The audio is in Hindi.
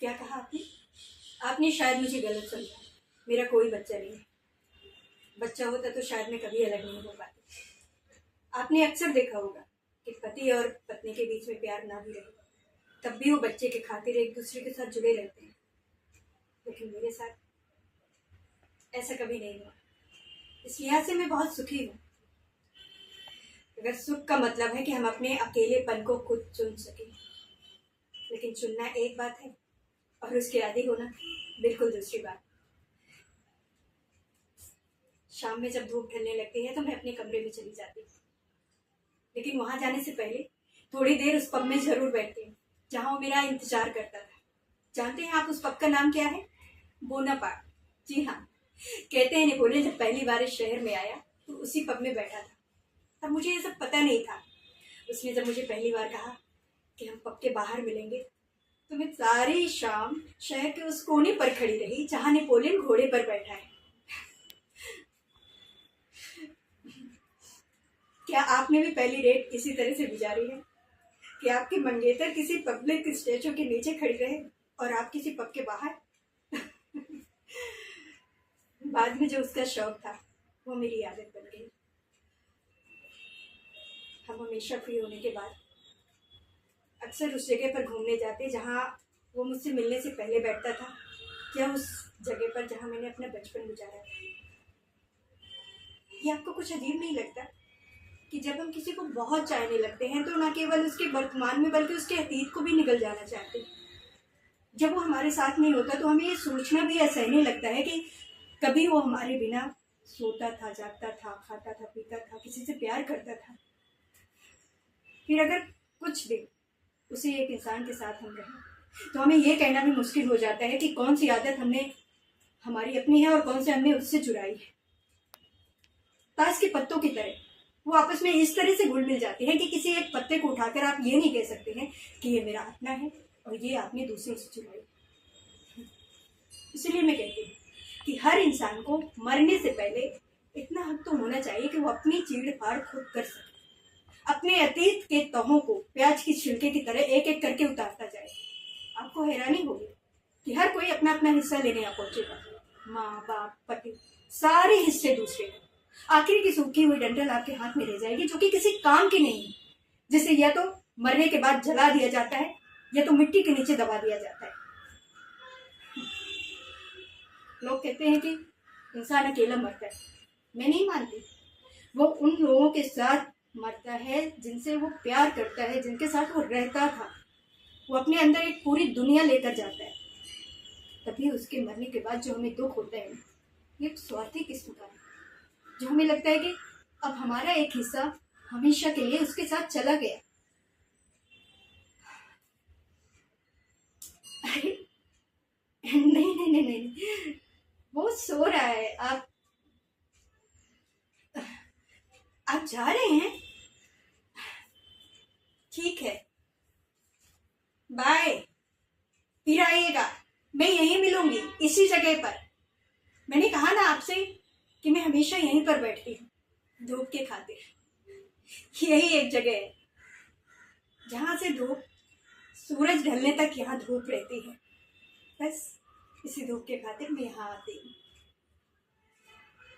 क्या कहा आपने? आपने शायद मुझे गलत समझा। मेरा कोई बच्चा नहीं है। बच्चा होता तो शायद मैं कभी अलग नहीं हो पाती। आपने अक्सर देखा होगा कि पति और पत्नी के बीच में प्यार ना भी रहे तब भी वो बच्चे के खातिर एक दूसरे के साथ जुड़े रहते हैं, लेकिन मेरे साथ ऐसा कभी नहीं हुआ। इस लिहाज से मैं बहुत सुखी हूँ। अगर सुख का मतलब है कि हम अपने अकेलेपन को खुद चुन सकें, लेकिन चुनना एक बात है और उसके आदी होना बिल्कुल दूसरी बात। शाम में जब धूप ढलने लगती है तो मैं अपने कमरे में चली जाती हूँ, लेकिन वहां जाने से पहले थोड़ी देर उस पब में जरूर बैठती हूँ जहां वो मेरा इंतजार करता था। जानते हैं आप उस पब का नाम क्या है? बोनापार्ट। जी हाँ, कहते हैं नेपोलियन जब पहली बार इस शहर में आया तो उसी पब में बैठा था। तब मुझे ये सब पता नहीं था। उसने जब मुझे पहली बार कहा कि हम पब के बाहर मिलेंगे तो मैं सारी शाम शहर के उस कोने पर खड़ी रही जहां नेपोलियन घोड़े पर बैठा है। क्या आपने भी पहली रेत इसी तरह से गुजारी है कि आपके मंगेतर किसी पब्लिक स्टेचू के नीचे खड़ी रहे और आप किसी पब के बाहर? बाद में जो उसका शौक था वो मेरी आदत बन गई। हम हमेशा फ्री होने के बाद अक्सर उस जगह पर घूमने जाते जहाँ वो मुझसे मिलने से पहले बैठता था, या उस जगह पर जहाँ मैंने अपना बचपन गुजारा था। ये आपको कुछ अजीब नहीं लगता कि जब हम किसी को बहुत चाहने लगते हैं तो न केवल उसके वर्तमान में बल्कि उसके अतीत को भी निगल जाना चाहते हैं? जब वो हमारे साथ नहीं होता तो हमें ये सोचना भी असहनीय लगता है कि कभी वो हमारे बिना सोता था, जागता था, खाता था, पीता था, किसी से प्यार करता था। फिर अगर कुछ दिन उसी एक इंसान के साथ हम रहें तो हमें ये कहना भी मुश्किल हो जाता है कि कौन सी आदत हमने हमारी अपनी है और कौन से हमने उससे चुराई है। ताश के पत्तों की तरह वो आपस में इस तरह से घुल मिल जाती है कि किसी एक पत्ते को उठाकर आप ये नहीं कह सकते हैं कि ये मेरा अपना है और ये आपने दूसरों से चुराई। इसलिए मैं कहती हूँ कि हर इंसान को मरने से पहले इतना हक तो होना चाहिए कि वो अपनी चीड़ फाड़ खुद कर सके, अपने अतीत के तहों को प्याज की छिलके की तरह एक एक करके उतारता जाए। आपको हैरानी होगी कि हर कोई अपना अपना हिस्सा लेने यहाँ पहुंचेगा। माँ बाप, पति, सारे हिस्से दूसरे हैं। आखिर की सूखी हुई डंडल आपके हाथ में रह जाएगी जो कि किसी काम की नहीं है, जिसे या तो मरने के बाद जला दिया जाता है या तो मिट्टी के नीचे दबा दिया जाता है। लोग कहते हैं कि इंसान अकेला मरता है। मैं नहीं मानती। वो उन लोगों के साथ मरता है जिनसे वो प्यार करता है, जिनके साथ वो रहता था। वो अपने अंदर एक पूरी दुनिया लेकर जाता है। तभी उसके मरने के बाद जो हमें दुख होता है ये एक स्वार्थी किस्म का है, जो हमें लगता है कि अब हमारा एक हिस्सा हमेशा के लिए उसके साथ चला गया। अरे नहीं नहीं नहीं नहीं, वो सो रहा है। आप जा रहे हैं? ठीक है, बाय। फिर आइएगा, मैं यहीं मिलूंगी इसी जगह पर। मैंने कहा ना आपसे कि मैं हमेशा यहीं पर बैठती हूँ धूप के खातिर। यही एक जगह है जहां से धूप सूरज ढलने तक यहाँ धूप रहती है। बस इसी धूप के खातिर मैं यहाँ आती हूँ।